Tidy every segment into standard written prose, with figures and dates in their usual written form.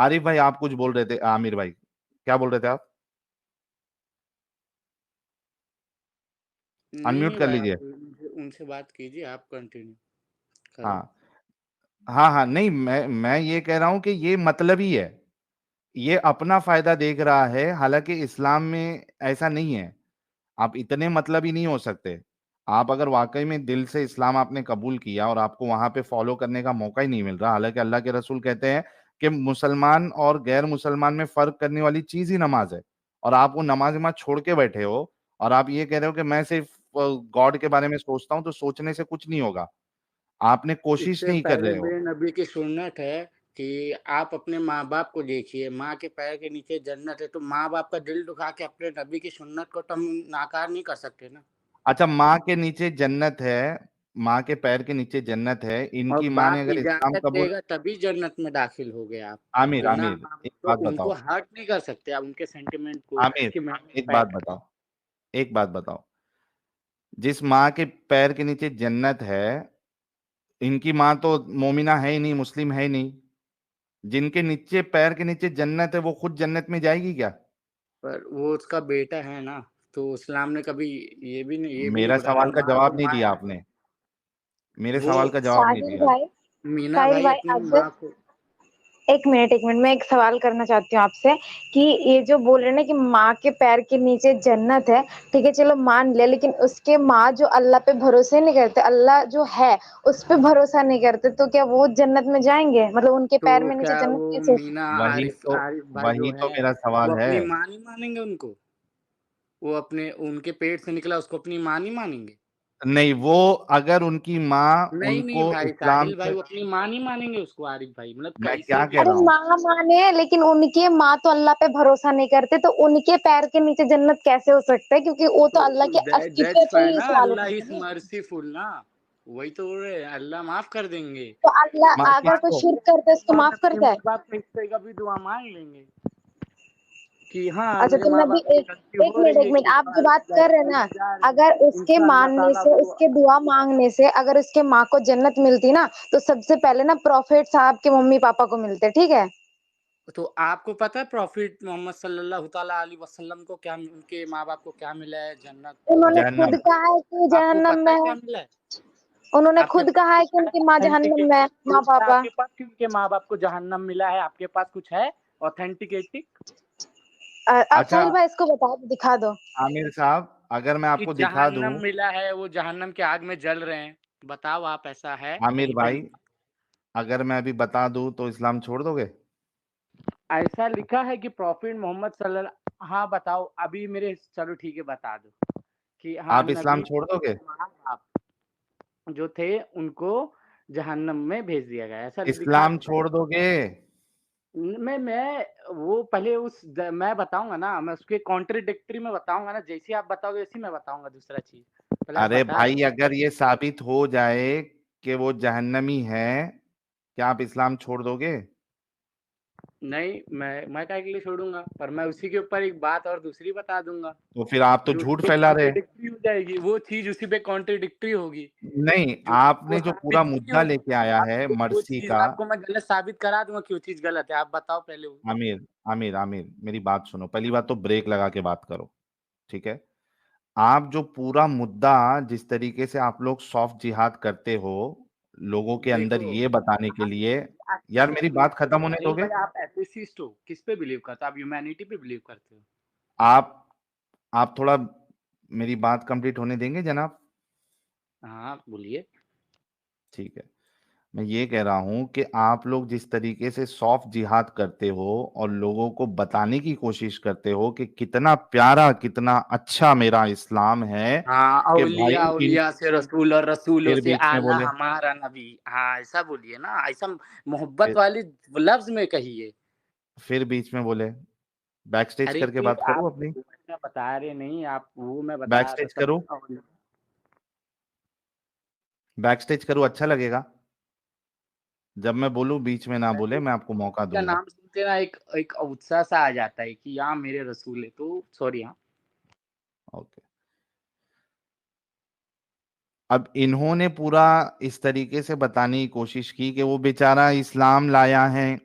आरिफ भाई आप कुछ बोल रहे थे, आमिर भाई क्या बोल रहे थे आप? नहीं अनम्यूट नहीं कर भाई, आप लीजिए। उनसे बात कीजिए, आप कंटिन्यू करो। हाँ हाँ हाँ, नहीं मैं ये कह रहा हूं कि ये मतलबी है, ये अपना फायदा देख रहा है, हालांकि इस्लाम में ऐसा नहीं है। आप इतने मतलबी नहीं हो सकते। आप अगर वाकई में दिल से इस्लाम आपने कबूल किया और आपको वहां पे फॉलो करने का मौका ही नहीं मिल रहा, हालांकि अल्लाह के रसूल कहते हैं कि मुसलमान और गैर मुसलमान में फर्क करने वाली चीज ही नमाज है, और आप वो नमाज वमाज छोड़ के बैठे हो, और आप ये कह रहे हो कि मैं सिर्फ गॉड के बारे में सोचता हूँ, तो सोचने से कुछ नहीं होगा। आपने कोशिश इससे नहीं कर पहले रहे हो। मेरे नबी की सुन्नत है कि आप अपने माँ-बाप को देखिए, माँ के पैर के नीचे जन्नत है, तो माँ-बाप का दिल दुखा के अपने नबी की सुन्नत को तो हम नाकार नहीं कर सकते ना। अच्छा, माँ के नीचे जन्नत है, माँ के पैर के नीचे जन्नत है, और इनकी माँ ने बाप अगर इस्लाम इजाज़त कबूल। देगा तभी जन्नत में दाखिल होगे आप, आमिर बिना आमिर एक तो बात उनको बताओ। हर्ट नहीं कर सकते आप, उनके सेंटिमेंट को आमिर कि मैंने एक बात पैर। बताओ, एक बात बताओ। जिस माँ के पैर के नीचे जन्नत है, इनकी माँ तो मोमिना है ही नहीं, मुस्लिम है ही नहीं। जिनके नीचे पैर के नीचे जन्नत है वो खुद जन्नत में जाएगी क्या? पर वो उसका बेटा है ना, तो इस्लाम ने कभी ये भी नहीं मेरा बोला अगर सवाल का माँ तो जवाब नहीं माँ दिया है। आपने, मेरे वो सवाल का जवाब नहीं साहिल दिया। भाई, मीना साहिल भाई भाई अपनी अगर माँ को। एक मिनट, मैं एक सवाल करना चाहती हूँ आपसे कि ये जो बोल रहे हैं ना कि माँ के पैर के नीचे जन्नत है, ठीक है चलो मान लिया, लेकिन उसके माँ जो अल्लाह पे भरोसे नहीं करते, अल्लाह जो है उस पे भरोसा नहीं करते, तो क्या वो जन्नत में जाएंगे? मतलब उनके तो पैर में नीचे क्या जन्नत वो कैसे? मीना आरिफ तो आरिफ भाई जो वही तो हैं, मेरा वो सवाल है। अपनी माँ नहीं मानेंगे उनको? वो अपने उनके पेट से निकला उसको अपनी माँ नहीं मानेंगे? नहीं, वो अगर उनकी माँ नहीं, नहीं उनको भाई इस्लाम साहिल भाई, से। वो अपनी माँ नहीं मानेंगे उसको आरिफ भाई, मतलब मैं कैसे क्या भी कह अरे रहा आप। हूँ? माँ माने, लेकिन उनके माँ तो अल्लाह पे भरोसा नहीं करते, तो उनके पैर के नीचे जन्नत कैसे हो सकता है? क्योंकि वो तो अल्लाह तो के अस्तित्व दैट्स पे व्हाई ही ना, सवाल अल्लाह उठते इज हैं ना। मर्सीफुल ना, वही तो बोल रहे हैं, अल्लाह माफ कर देंगे। तो अल्लाह माँ अगर कोई किसको? शिर्क करता है उसको हम माफ अपने करता माँ है? बाप के हिस्से का भी दुआ मांग लेंगे कि हाँ अच्छा, मेरे तो माँ नबी बाप से गलती हो रही एक है मिनट, कि आप जो बात कर रहे हैं डायरेक्शन ना, में जा रहे हैं, अगर उसके इंशाअल्लाह मानने ताला से, वो। उसके दुआ मांगने से अगर उसके माँ को जन्नत मिलती ना, तो सबसे पहले ना प्रॉफिट साहब के मम्मी पापा को मिलते, ठीक है? तो आपको पता है प्रॉफिट मोहम्मद सल्लल्लाहु ताला अलैहि वसल्लम को क्या, उनके माँ बाप को क्या मिला है? जन्नत। उन्होंने खुद जहन्नम। कहा है कि आपको जहन्नम पता में है है। क्या मिला है? उन्होंने आपके खुद पास कहा है कुछ कि है उनकी माँ जहन्नम में है, ऑथेंटिकेटिव माँ प्रूफ है पापा। आपके पास कि उनके माँ बाप को जहन्नम मिला है? आपके पास कुछ है ऑथेंटिकेटिव अब अच्छा साहिल भाई इसको बताओ, दिखा दो। आमिर साहब, अगर मैं कि आपको दिखा जहन्नम दूं। मिला है, वो जहन्नम की आग में जल रहे हैं? बताओ आप, ऐसा है आमिर कहीं पे भाई, लिखा? अगर मैं अभी बता दूं तो इस्लाम छोड़ दोगे? ऐसा लिखा है कि प्रॉफिट मोहम्मद सल्लल्लाहु। हाँ बताओ अभी मेरे, चलो ठीक है बता दो कि हाँ आप इस्लाम नबी छोड़ दोगे? माँ बाप जो थे उनको जहन्नम में भेज दिया गया, ऐसा लिखा इस्लाम है। छोड़ दोगे? मैं वो पहले मैं बताऊंगा ना, मैं उसके कॉन्ट्रडिक्टरी में बताऊंगा ना, जैसे आप बताओगे वैसे मैं बताऊंगा दूसरा चीज। पहले आप अरे बता भाई, दो। अगर ये साबित हो जाए कि वो जहन्नमी है, क्या आप इस्लाम छोड़ दोगे? नहीं, मैं काहे के लिए छोड़ूंगा, पर मैं उसी के ऊपर एक बात और दूसरी बता दूंगा तो फिर आप तो जो उसी झूठ पे फैला रहे। कॉन्ट्रडिक्टरी हो जाएगी, वो चीज उसी पे कॉन्ट्रडिक्टरी होगी नहीं, जो वो आपने जो पूरा साबित ही नहीं मुद्दा होगी। लेके आया है वो मर्सी चीज का। आपको मैं गलत साबित करा दूंगा कि वो चीज गलत है, आप बताओ पहले वो। आमिर आमिर आमिर, मेरी बात सुनो, पहली बात तो ब्रेक लगा के बात करो, ठीक है? आप जो पूरा मुद्दा, जिस तरीके से आप लोग सॉफ्ट जिहाद करते हो लोगों के अंदर देखो ये बताने के आप लिए। अच्छा यार मेरी बात खत्म होने साहिल दोगे? भाई, आप एथिसिस्ट हो, किस पे बिलीव करते हो? आप ह्यूमैनिटी पे बिलीव करते हो? आप आप थोड़ा मेरी बात कंप्लीट होने देंगे जनाब? हाँ बोलिए। ठीक है। मैं ये कह रहा हूं कि आप लोग जिस तरीके से सॉफ्ट जिहाद करते हो और लोगों को बताने की कोशिश करते हो कि कितना प्यारा, कितना अच्छा मेरा इस्लाम है, हाँ, कि औलिया भाई इन। औलिया से रसूल और रसूलों फिर से बीच में आला बोले, हमारा नबी। हाँ ऐसा बोलिए ना, ऐसा मोहब्बत फिर वाली लफ्ज में कहिए। फिर बीच में बोले, बैक स्टेज अरे करके कि बात आप करूं अपनी? वो ऐसा बता रहे नहीं, आप वो मैं बता बैक रहा था स्टेज सब। करूं? बैक स्टेज करूं, अच्छा लगेगा? जब मैं बोलूं बीच में ना बोले, मैं आपको मौका का दूंगा। नाम सुनते ना एक एक उत्साह सा आ जाता है कि यहाँ मेरे रसूल है, तो सॉरी हाँ। ओके। अब इन्होंने पूरा इस तरीके से बताने की कोशिश की कि वो बेचारा इस्लाम लाया है,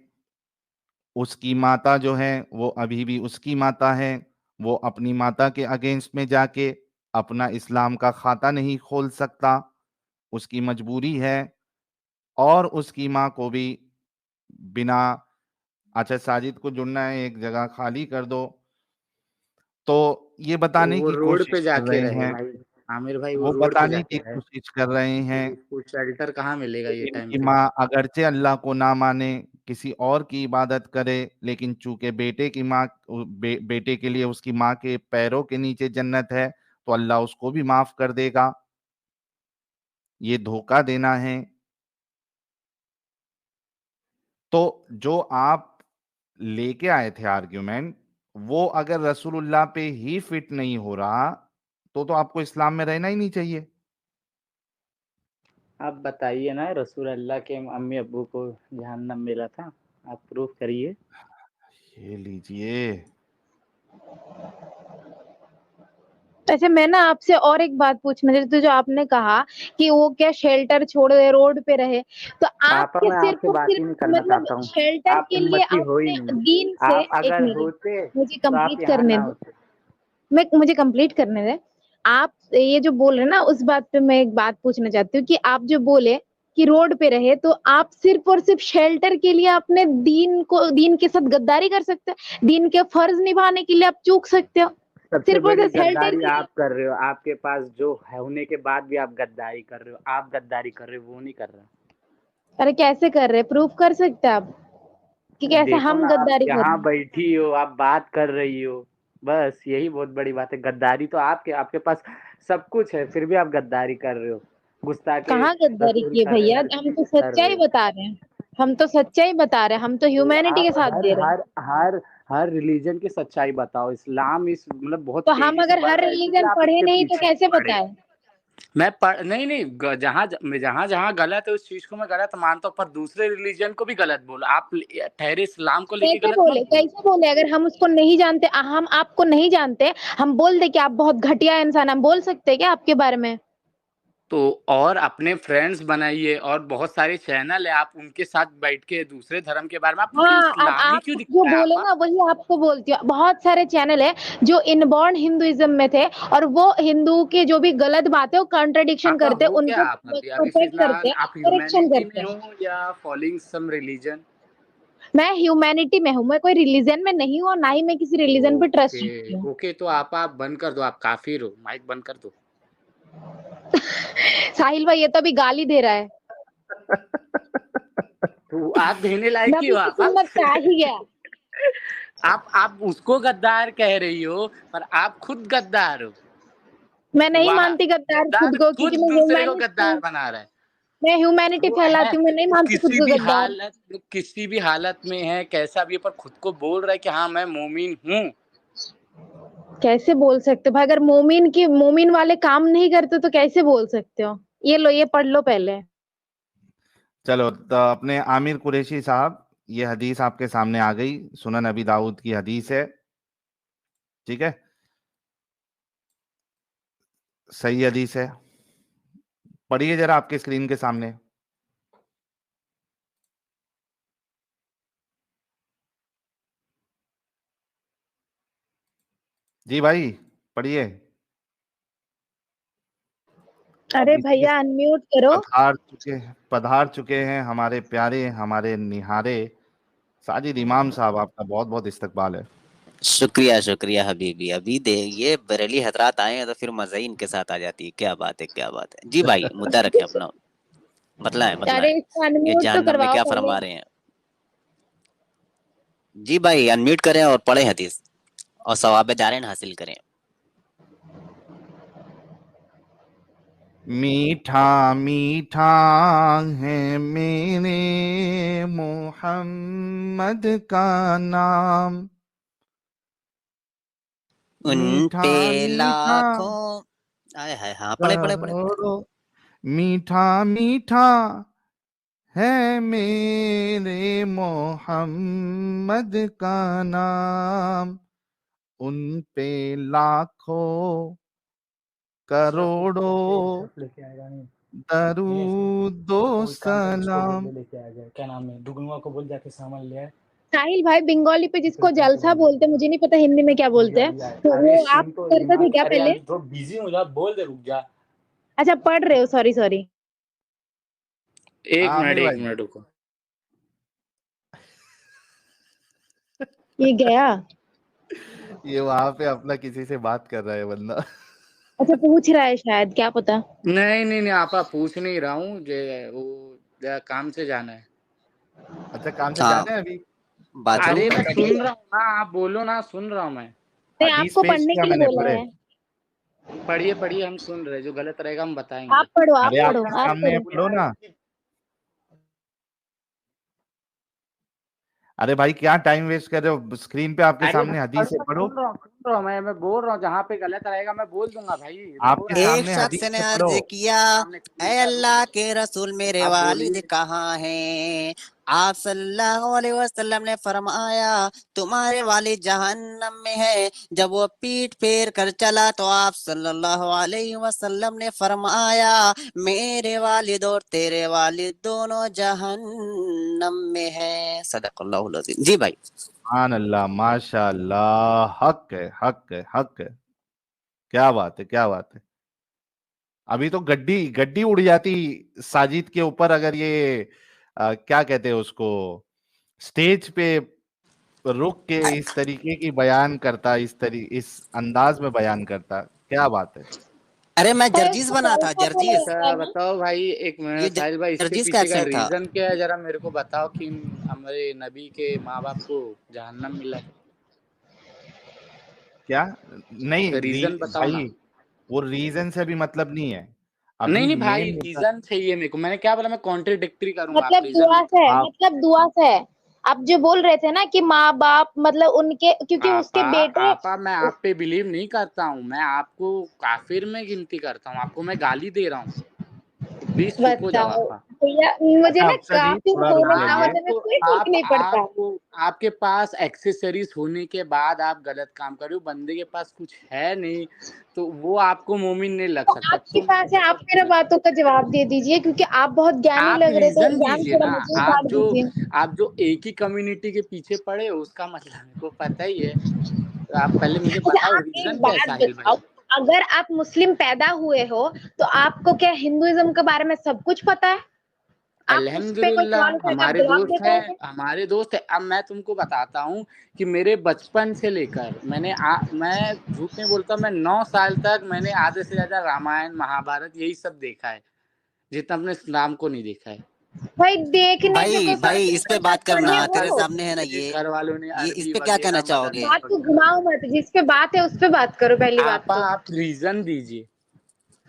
उसकी माता जो है वो अभी भी उसकी माता है, वो अपनी माता के अगेंस्ट में जाके अपना इस्लाम का खाता नहीं खोल सकता, उसकी मजबूरी है। और उसकी माँ को भी बिना, अच्छा साजिद को जुड़ना है, एक जगह खाली कर दो। तो ये तो बताने वो की रोड पे कोशिश कर जाके रहे रहे हैं, भाई, आमिर भाई वो वो रोड पे बताने जाके की रहे, कोशिश कर रहे हैं कि इसको शेल्टर कहाँ मिलेगा कि ये टाइम इनकी पे। माँ अगरचे अल्लाह को ना माने, किसी और की इबादत करे, लेकिन चूंकि बेटे की माँ बेटे के लिए उसकी माँ के पैरों के नीचे जन्नत है, तो अल्लाह उसको भी माफ कर देगा। ये धोखा देना है। तो जो आप लेके आए थे आर्ग्यूमेंट, वो अगर रसूलुल्लाह पे ही फिट नहीं हो रहा, तो आपको इस्लाम में रहना ही नहीं चाहिए। आप बताइए ना रसूल अल्लाह के अम्मी अब्बू को जहन्नम मिला था, आप प्रूफ करिए। ये लीजिए। अच्छा, मैं ना आपसे और एक बात पूछना चाहती हूँ, जो आपने कहा कि वो क्या शेल्टर छोड़ दे, रोड पे रहे, तो आप पापा क्या मैं सिर्फ आपसे और बात ही सिर्फ नहीं करना मतलब चाहता हूँ, शेल्टर आप के लिए उम्मती हो ही अपने नहीं। दीन से, आप एक अगर मिनट होते मुझे तो आप कंप्लीट यहाँ करने ना दो, होते। मुझे कंप्लीट करने दे। आप ये जो बोल रहे हैं ना, उस बात पे मैं एक बात पूछना चाहती हूँ कि आप जो बोले कि रोड पे रहे, तो आप सिर्फ और सिर्फ शेल्टर के लिए अपने दीन के साथ गद्दारी कर सकते हो, दीन के फर्ज निभाने के लिए आप चूक सकते हो, सबसे सिर्फ और बड़ी सिर्फ शेल्टर गद्दारी के लिए। आप कर रहे हो, आपके पास जो है होने के बाद भी आप गद्दारी कर रहे हो, आप गद्दारी कर रहे हो, वो नहीं कर रहा। अरे कैसे कर रहे, प्रूफ कर सकते हैं आप कि कैसे देखो हम ना, आप गद्दारी कर रहे यहाँ हैं? बैठी हो, आप बात कर रही हो, बस यही बहुत बड़ी बात है। गद्दारी तो आपके आपके पास सब कुछ है, फिर भी आप गद्दारी कर रहे हो, गुस्ताखे कहाँ गद्दारी रसूल किए कर रहे हो, भैया, हर हम चीज तो कर रहे सच्चाई हो। बता रहे हैं, हम तो सच्चाई बता रहे हैं, हम तो तो ह्यूमैनिटी आप के साथ हर दे रहे हैं। हर हर हर रिलीजन की सच्चाई बताओ। इस्लाम इस मतलब बहुत तो हम तेजी से अगर बढ़ हर रहा है, इसलिए रिलीजन आप पढ़े इसके नहीं तो पीछे कैसे पड़े। बताए? मैं पढ़ नहीं नहीं जहाँ जहाँ जहाँ गलत है उस चीज को मैं गलत मानता हूँ, पर दूसरे रिलीजन को भी गलत बोलो। आप ठहरे इस्लाम को लेके गलत मत बोलो। कैसे बोले, अगर हम उसको नहीं जानते, हम आपको नहीं जानते, हम बोल दे कि आप बहुत घटिया इंसान, हम बोल सकते हैं क्या आपके बारे में? तो और अपने फ्रेंड्स बनाइए, और बहुत सारे चैनल है, आप उनके साथ बैठ के दूसरे धर्म के बारे में, आपको फिर हाँ, अब इस्लामी आप क्यों जो दिखता है बोले आपा। ना वही आपको बोलती हूँ, बहुत सारे चैनल है जो इनबॉर्न हिंदुइज्म में थे, और वो हिंदू के जो भी गलत बातें वो कॉन्ट्रडिक्शन आपा करते, हो क्या, उनको आप अभी अभी प्रोटेक्ट फिलहाल करते, आप करेक्शन ह्यूमैनिटी में करते। हो या फॉलोइंग सम रिलीजन। मैं ह्यूमैनिटी में हूँ, मैं कोई रिलीजन में नहीं हूँ, और ना ही मैं किसी रिलीजन पे ट्रस्ट ओके करती हूँ। ओके, तो आप बंद कर दो, आप काफिर हो, माइक बंद कर दो। साहिल भाई ये तो अभी गाली दे रहा है। तो आप देने लायक ही नबी हो की आप सुन्नत पे आ ही गया। आप उसको गद्दार कह रही हो, पर आप खुद गद्दार हो। मैं नहीं वहां मानती गद्दार खुद गद्दार को, खुद क्योंकि मैं दूसरे को ह्यूमैनिस्ट गद्दार हूँ, बना रहा है। मैं ह्यूमैनिटी वो है, फैलाती हूँ, मैं नहीं वो मानती खुद को गद्दार। किसी भी हालत में है, कैसा भी है, पर खुद को बोल रहा है कि हाँ मैं मोमिन हूँ। कैसे बोल सकते हो भाई, अगर मोमिन वाले काम नहीं करते तो कैसे बोल सकते हो? ये लो, ये पढ़ लो पहले। चलो, तो अपने आमिर कुरैशी साहब, ये हदीस आपके सामने आ गई, सुनन अबी दाऊद की हदीस है, ठीक है, सही हदीस है। पढ़िए जरा आपके स्क्रीन के सामने। जी भाई, पढ़िए। अब अरे इसी के भैया अनम्यूट करो। पधार चुके हैं हमारे प्यारे, हमारे निहारे साजिद इमाम साहब, आपका बहुत बहुत इस्तकबाल है। शुक्रिया शुक्रिया हबीबी। अभी दे ये बरेली हजरात आए हैं तो फिर मजा ही इनके साथ आ जाती है। क्या बात है, क्या बात है। जी भाई, मुद्दा रखे अपना। बतलाएं अरे बतलाएं, इसको ये अनम्यूट तो जहन्नम में करवाओ क्या पहले। फरमा रहे हैं। जी भाई, अनम्यूट करें और पढ़े हदीस, और सवाब दारेन हासिल करें। मीठा मीठा है मेरे मोहम्मद का नाम, उन मीठा पे मीठा लाखों, आए हाय, हाँ पढ़े पढ़े पढ़े पढ़े। करोड़ों, मीठा मीठा है मेरे मोहम्मद का नाम, उन पे लाखों करोड़ों लेके आएगा नहीं, दरूद दो कोई काम करे उसको बोल सलाम। दे लेके आ जाए, क्या नाम है, दुगनुआ को बोल जाके सामान ले आए। साहिल भाई बंगाली पे जिसको जलसा बोलते हैं, मुझे नहीं पता हिंदी में क्या बोलते हैं, तो अरे वो आप सुन तो करते थे क्या अरे पहले? यार तो बिजी हो जा, बोल दे, रुक जा। अच्छा पढ़ रहे हो, सॉरी सॉरी। एक हाँ मिनट आमिर एक भाई, मिनट रुको। ये गया। ये वहां पे अपना किसी से बात कर रहा है बंदा। अच्छा पूछ रहा है शायद, क्या पता। नहीं नहीं नहीं, आपा पूछ नहीं रहा हूँ, वो जरा काम से जाना है। अच्छा काम से हाँ, जाना है अभी? बाथरूम अरे में मैं था सुन क्या? रहा हूँ ना, आप बोलो ना, सुन रहा हूँ मैं। नहीं हदीस आपको पेश पढ़ने किया के लिए मैंने, बोला पढ़े? है। पढ़िए पढ़िए, हम सुन रहे, जो गलत रहेगा हम बताएंगे। आप पढ़ो, आप अरे पढ़ो, आपके आप सामने है, पढ़ो। पढ़ो ना। अरे भाई क्या टाइम वेस्ट कर रहे हो, स्क्रीन पे आपके अरे सामने भाई हदीस है, मैं पढ़ो। सुन रहा हूँ, मैं बोल रहा हूँ, जहाँ पे गलत रहेगा मैं बोल दूंगा भाई, रो आपके रहा है। एक सामने शख्स हदीस ने है, अर्ज पढ़ो। किया, सामने ऐ किया, रुक अल्लाह जा, के रसूल, मेरे आप वालिद बोलिए। कहाँ हैं? आप सल्लल्लाहु अलैहि वसल्लम ने फरमाया, तुम्हारे वालिद जहन्नम में है। जब वो पीठ फेर कर चला तो आप सल्लल्लाहु अलैहि वसल्लम ने फरमाया, मेरे वालिद और तेरे वालिद दोनों जहन्नम में है। सदक़ल्लाहुल अज़ीम। जी भाई। सुभान अल्लाह, माशाअल्लाह, हक है, हक है, हक है। क्या बात है, क्या बात है। अभी तो गड्डी गड्डी उड़ जाती साजिद के ऊपर, अगर ये क्या कहते हैं उसको, स्टेज पे रुक के इस तरीके की बयान करता, इस अंदाज में बयान करता। क्या बात है। अरे मैं भाई जर्जीस उसको बना था, जलसा बोला जर्जीस। जाता है अच्छा ना। बताओ भाई, एक ये मिनट साहिल भाई, इसके जर्जीस का पीछे का एक्सेंट था। रीजन क्या है, जरा मेरे को बताओ कि हमारे नबी के माँ बाप को जहन्नम मिला है, क्या? नहीं रीजन बताओ भाई, ना। वो रीजन से भी मतलब नहीं है। नहीं अभी नहीं भाई, मेन मुद्दा। रीजन चाहिए मेरे को, मैंने क्या बोला, मैं कॉन्ट्रडिक्टरी करूंगा, आप मतलब रीजन दुआ से, बताओ। आप मतलब दुआ से। आप जो बोल रहे थे ना कि माँ बाप मतलब उनके, क्योंकि उसके आपा बेटे। आपा मैं आप पे बिलीव नहीं करता हूँ, मैं आपको काफिर में गिनती करता हूँ, आपको मैं गाली दे रहा हूँ, तो प्लीज चुप हो जाओ बताओ आपा। भैया, मुझे अच्छा ना अफसर जी काफिर थोड़ा रुक होने ना जाइए। होने में आपको कोई फर्क आप नहीं पड़ता। आपको आपके पास एक्सेसरीज होने के बाद आप गलत काम कर रहे हो, बंदे के पास कुछ है नहीं, तो वो आपको मोमिन नहीं लग तो सकता, आपके तुम पास है, आप मेरे बातों का जवाब दे दीजिए, क्योंकि आप बहुत ज्ञानी आप लग रहे, तो रीजन ज्ञान दीजिए थोड़ा ना। मुझे बांट दीजिए। आप जो एक ही कम्युनिटी के पीछे पड़े हो, उसका मतलब मेरे को पता ही है, तो आप पहले मुझे अच्छा बताओ आप एक रीजन क्या है बात साहिल भाई। बताओ, अगर आप मुस्लिम पैदा हुए हो तो आपको क्या हिंदुइज्म के बारे में सब कुछ पता है? आप उस पे कोई सवाल अल्हम्दुलिल्लाह उठाएगा, आप हमारे जवाब दे दोस्त हैं, पाओगे? हमारे दोस्त हैं। अब मैं तुमको बताता हूँ कि मेरे बचपन से लेकर मैं झूठ नहीं बोलता, मैं 9 साल तक मैंने आधे से ज्यादा रामायण महाभारत यही सब देखा है, जितना अपने इस्लाम को नहीं देखा है। भाई देखने से भाई तो सब भाई कुछ इस पे पता बात है, करना, ये तेरे बोलो। सामने है ना मेरे ये घर वालों ने ये इस अरबी पे क्या कहना वगैरह चाहोगे? मदरसे बात को वगैरह। घुमाओ मत, जिस पे बात है उस पे बात करो पहली बात आपा तो। आप रीजन दीजिए।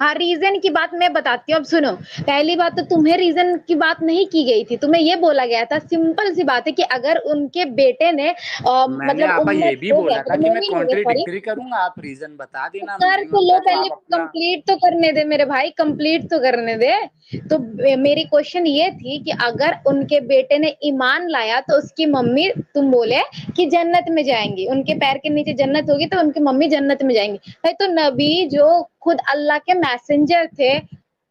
हाँ रीजन की बात मैं बताती हूँ, अब सुनो। पहली बात तो तुम्हें रीजन की बात नहीं की गई थी, तुम्हें ये बोला गया था, सिंपल सी बात है कि अगर उनके बेटे ने मैंने मतलब आपा ये उम्मत भी हो गया बोला था तो कि मैं मोमिन हो गया, सॉरी। कॉन्ट्रडिक्टरी करूंगा, आप रीजन बता तो देना, कर नहीं तो लो, होता तो पहले आप अपना। कंप्लीट तो करने दे मेरे भाई, कंप्लीट तो करने दे। तो मेरी क्वेश्चन ये थी कि अगर उनके बेटे ने ईमान लाया तो उसकी मम्मी, तुम बोले कि जन्नत में जाएंगी, उनके पैर के नीचे जन्नत होगी तो उनकी मम्मी जन्नत में जाएंगी। भाई तो नबी जो खुद अल्लाह के मैसेंजर थे,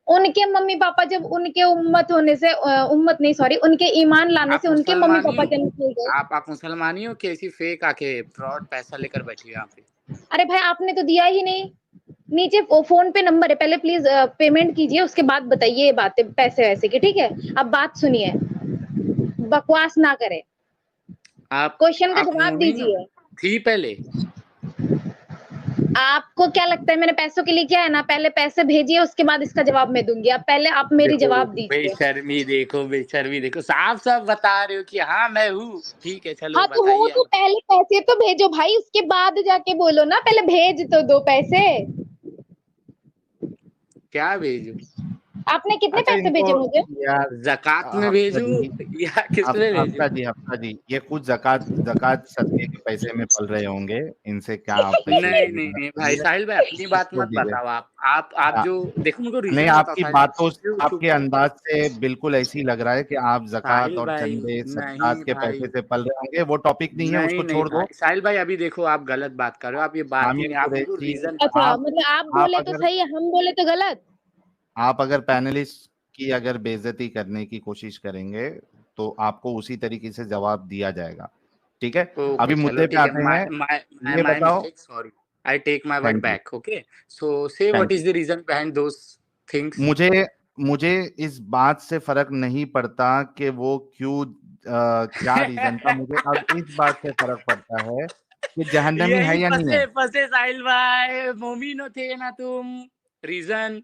उनके मम्मी पापा जब उनके उम्मत होने से उम्मत नहीं सॉरी, उनके ईमान लाने आप से उनके मम्मी मुसलमानी पापा हो? जन्नत में गए। आप मुसलमानी हो कि ऐसी फेक आके फ्रॉड पैसा लेकर बैठी हो यहाँ पे? अरे भाई आपने तो दिया ही नहीं। नीचे फोन पे नंबर है, पहले प्लीज पेमेंट कीजिए, उसके बाद बताइए ये बातें पैसे वैसे की, ठीक है? अब बात सुनिए, बकवास ना करें, आप क्वेश्चन का आप जवाब मोमिन हो? दीजिए। थी पहले? आपको क्या लगता है मैंने पैसों के लिए क्या है ना, पहले पैसे भेजिए उसके बाद इसका जवाब मैं दूंगी, अब पहले आप मेरी देखो जवाब दीजिए। बेशर्मी देखो, साफ साफ बता रहे हो कि हाँ मैं हूँ, ठीक है चलो हाँ तो हो बताइए तो आप। पहले पैसे तो भेजो भाई, उसके बाद जाके बोलो ना, पहले भेज तो दो पैसे। क्या भेजू? आपने कितने अच्छा पैसे इनको, भेजे मुझे? यार ज़कात में हफ्ता भेजू जी, या किस में भेजू? हफ्ता जी, ये कुछ जक़ात जक़ात सदके के पैसे में पल रहे होंगे, इनसे क्या आप नहीं तशवीश नहीं मत नहीं भाई, कीजिए। साहिल भाई अपनी बात छोड़ मत दीजिए। बताओ, आप हाँ, जो देखो, मेरे को नहीं रीजन बताओ आपकी साहिल भाई, बातों से, क्यों चुप आपके हो? अंदाज से बिल्कुल ऐसे ही लग रहा है कि आप ज़कात साहिल और भाई चंदे नहीं सदक़ात के भाई, पैसे से पल रहे होंगे, वो टॉपिक नहीं है, नहीं उसको नहीं छोड़ दो। भाई, साहिल भाई अभी देखो आप गलत बात कर रहे हो, आप ये बात ही आमिर नहीं, आप मेरे को कुरैशी, रीजन अच्छा बताओ। आप मतलब आप आप बोले तो अगर सही है, हम बोले तो गलत। आप अगर पैनलिस्ट की अगर बेइज्जती करने की कोशिश करेंगे, तो आपको उसी तरीके से जवाब दिया जाएगा। ठीक है, ओके, अभी चलो मुद्दे पे ठीक है। आते माय हैं। माय माय ये माय बताओ। Mistake, sorry. I take my word thank you, back. Okay, so say what thank you. Is the reason behind those things? मुझे मुझे इस बात से फर्क नहीं पड़ता कि वो क्यों क्या रीजन था, मुझे अब इस बात से फर्क पड़ता है कि जहन्नमी यही है या नहीं है। फंसे फंसे साहिल भाई, मोमिनो थे ना तुम। रीजन?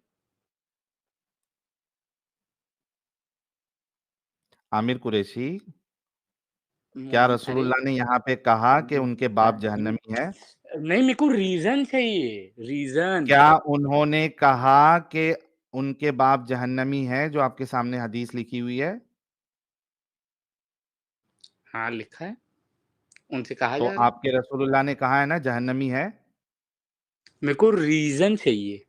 आमिर कुरैशी, क्या अरे रसूलुल्लाह ने यहाँ पे कहा कि उनके बाप जहन्नमी है? नहीं, मेरे को रीजन चाहिए, रीजन। क्या उन्होंने कहा कि उनके बाप जहन्नमी है, जो आपके सामने हदीस लिखी हुई है? हाँ, लिखा है, उनसे कहा तो जा रहा है। आपके रसूलुल्लाह ने कहा है ना जहन्नमी है? मेरे को रीजन चाहिए।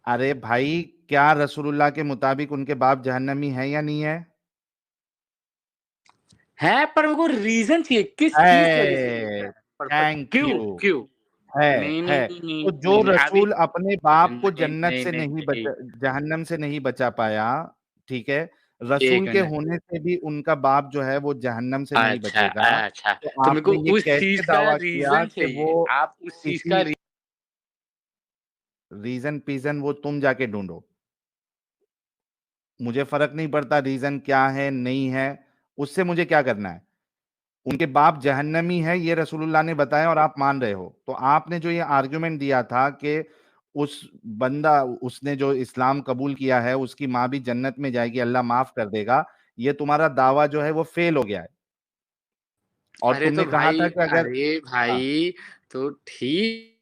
अरे भाई, क्या रसूलुल्लाह के मुताबिक उनके बाप जहन्नमी है या नहीं है? है, पर मेरे को रीजन चाहिए, किस चीज की वजह से लिखा है, है, पर्पस थैंक क्यों यू। क्यों? है नहीं नहीं है नहीं नहीं तो जो नहीं नहीं, अभी रसूल अपने बाप को नहीं जन्नत नहीं से नहीं नहीं नहीं। बचा, जहन्नम से नहीं बचा पाया, ठीक है, एक रसूल के मिनट। होने से भी उनका बाप जो है वो जहन्नम से नहीं अच्छा बचेगा। अच्छा, तो तो मेरे को आपने ये उस चीज कैसे का दावा किया रीजन कि चाहिए, वो आप उस चीज का किसी रीजन पीजन वो तुम जाके ढूंढो, मुझे फर्क नहीं पड़ता रीजन क्या है नहीं है, उससे मुझे क्या करना है। उनके बाप जहन्नमी है ये रसूलुल्लाह ने बताया और आप मान रहे हो, तो आपने जो ये आर्गुमेंट दिया था कि उस बंदा उसने जो इस्लाम कबूल किया है उसकी माँ भी जन्नत में जाएगी, अल्लाह माफ कर देगा, ये तुम्हारा दावा जो है वो फेल हो गया है। और अरे तो तुमने कहा भाई, था कि अगर अरे हाँ, भाई, तो ठीक।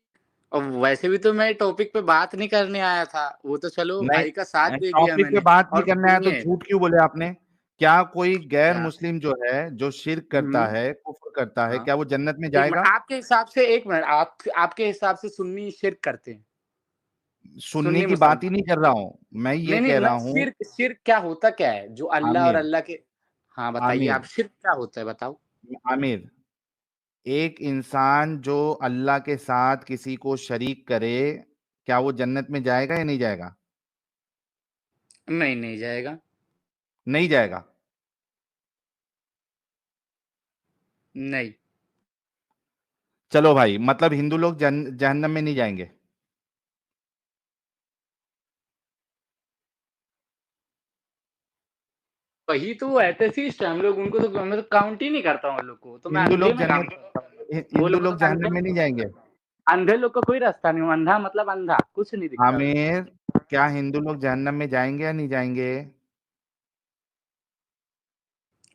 और वैसे भी तो मैं टॉपिक पे बात नहीं करने आया था, वो तो चलो भाई का साथ नहीं दे दिया टॉपिक पे मैंने। बात नहीं और करना है तो सुनिए। झूठ क्यों बोले आपने? क्या कोई गैर क्या? मुस्लिम जो है, जो शिर्क करता हम्म। है, कुफ्र करता है, हाँ, क्या वो जन्नत में एक मिनट, जाएगा? आपके हिसाब से, एक मिनट, आप आपके हिसाब से सुन्नी शिर्क करते हैं? सुन्नी सुन्नी की बात ही मुसलमान। नहीं कर रहा हूं, मैं ये नहीं नहीं, कह रहा मैं हूं। शिर्क, शिर्क क्या होता क्या है जो अल्लाह और आमिर, अल्लाह के। हाँ बताइए, आमिर, आप शिर्क क्या होता है बताओ। आमिर, एक इंसान जो अल्लाह के साथ किसी को शरीक करे, क्या वो जन्नत में जाएगा या नहीं जाएगा? नहीं, नहीं जाएगा। नहीं जाएगा। नहीं। चलो भाई, मतलब हिंदू लोग जहन्नम में नहीं जाएंगे। वही तो एथिस्ट है हम लोग, उनको तो मैं तो काउंट ही नहीं करता हूँ उन लोग को, तो मैं हिंदू अंधे लोग में काउंट जन्नत करता हूँ वो हिंदू लोग को, लोग तो अंधे। जहन्नम में नहीं जाएंगे। अंधे लोग का कोई रास्ता नहीं, अंधा मतलब अंधा, कुछ नहीं दिखता उसे। आमिर, क्या हिंदू लोग जहन्नम में जाएंगे या नहीं जाएंगे?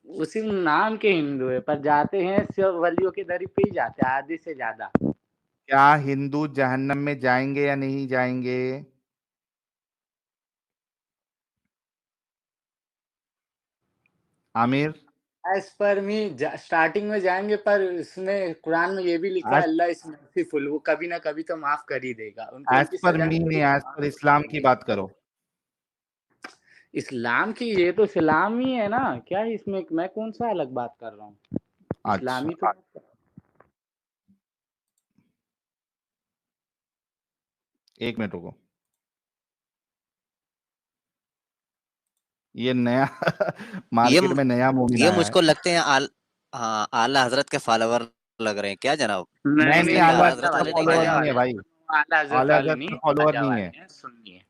उसी नाम के हिंदू है, पर जाते हैं सिर्फ वलियों के दर पे ही जाते हैं, आधे से ज्यादा। क्या हिंदू जहन्नम में जाएंगे या नहीं जाएंगे? आमिर, एज पर मी स्टार्टिंग में जाएंगे, पर इसमें कुरान में ये भी लिखा है, एज अल्लाह इज मर्सीफुल, वो कभी ना कभी तो माफ कर ही देगा उनको, एज उनकी पर सजा मी नहीं, मिलेगी एज माफ। पर इस्लाम की बात करो। इस्लाम की, ये तो इस्लाम ही है ना, क्या है इसमें, मैं कौन सा अलग बात कर रहा हूँ, अच्छा, इस्लामी तो। एक मिनट रुको, ये नया ये मार्केट में नया मोमिन ये आया है। मुझको लगते हैं हाँ, आला हजरत के फॉलोवर लग रहे हैं क्या जनाब? नहीं नहीं, नहीं, मसलन में वो आला आला हज़रत हजरत का वाले नहीं ख्वाजा क्या फॉलोवर ख्वाजा नहीं जनाब? है वाले भाई, हैं, आला हजरत आला वाले हज़रत नहीं, का फॉलोवर ख्वाजा नहीं वाले है, हैं, सुन्नी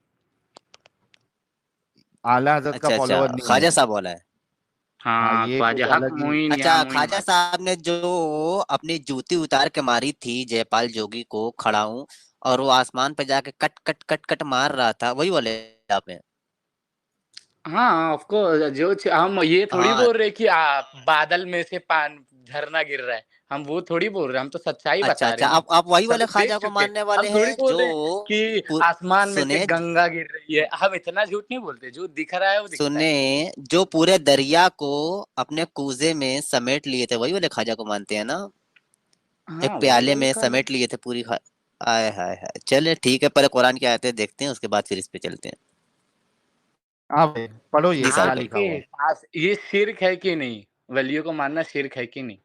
आला हज़रत का अच्छा अच्छा, फॉलोवर नहीं ख्वाजा है। साहब वाला है। हाँ, हाँ, ये ख्वाजा कुछ हक अलग ही। मोइन या अच्छा, मोइन ख्वाजा वाले। साहब ने जो अपनी जूती उतार के मारी थी जयपाल जोगी को, खड़ा हूं, और वो आसमान पे जाके कट कट कट कट मार रहा था, वही वाले आपने? हाँ, ऑफ कोर्स, हम ये थोड़ी हाँ। बोल रहे कि बादल में से पान झरना गिर रहा है, हम वो थोड़ी बोल रहे, हम तो सच्चाई अच्छा बता रहे अच्छा, ना। आप वही सब वाले लोग देख ख्वाजा को चुके हैं, मानने हम वाले थोड़ी हैं बोल जो रहे हैं कि पु- आसमान में से सुने गंगा गिर रही है, हम इतना झूठ नहीं बोलते, जो दिख रहा है वो दिखता सुने है। जो पूरे दरिया को अपने कूजे में समेट लिए थे, वही वाले ख्वाजा को मानते हैं ना? एक हाँ, वही प्याले वाले में ख्वाजा। समेट लिए थे पूरी आय हाय हाय, चले ठीक है, पहले कुरान की आयतें देखते हैं, उसके बाद फिर इस पे चलते हैं। हाँ भाई, पढ़ो ये जी साहब क्या बोले। लिखा आपके हुआ है। हिसाब से ये शिर्क है कि नहीं? वलियों को मानना शिर्क है कि नहीं?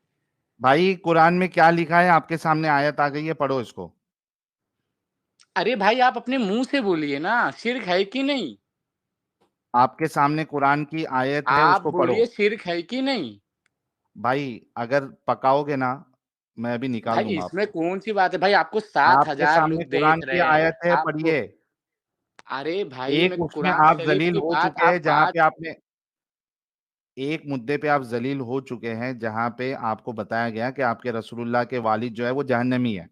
भाई कुरान में क्या लिखा है, आपके सामने आयत आ गई है, पढ़ो इसको। अरे भाई, आप अपने मुंह से बोलिए ना, शिर्क है कि नहीं? आपके सामने कुरान की आयत है, आप उसको पढ़ो। बोलिए शिर्क है कि नहीं? भाई अगर पकाओगे ना, मैं अभी निकाल भाई दूंगा इसमें आपको। कौन सी बात है भाई, आपको आपके 7,000 सामने लोग कुरान देख की रहे हैं आयत है, आपको। पढ़िए। अरे भाई एक मैं उसमें कुरान आप शरीफ जलील की हो बात चुके हैं आप जहां पे बात आपने एक मुद्दे पे आप जलील हो चुके हैं जहां पे आपको बताया गया कि आपके रसूलुल्लाह के वालिद जो है वो जहन्नमी है।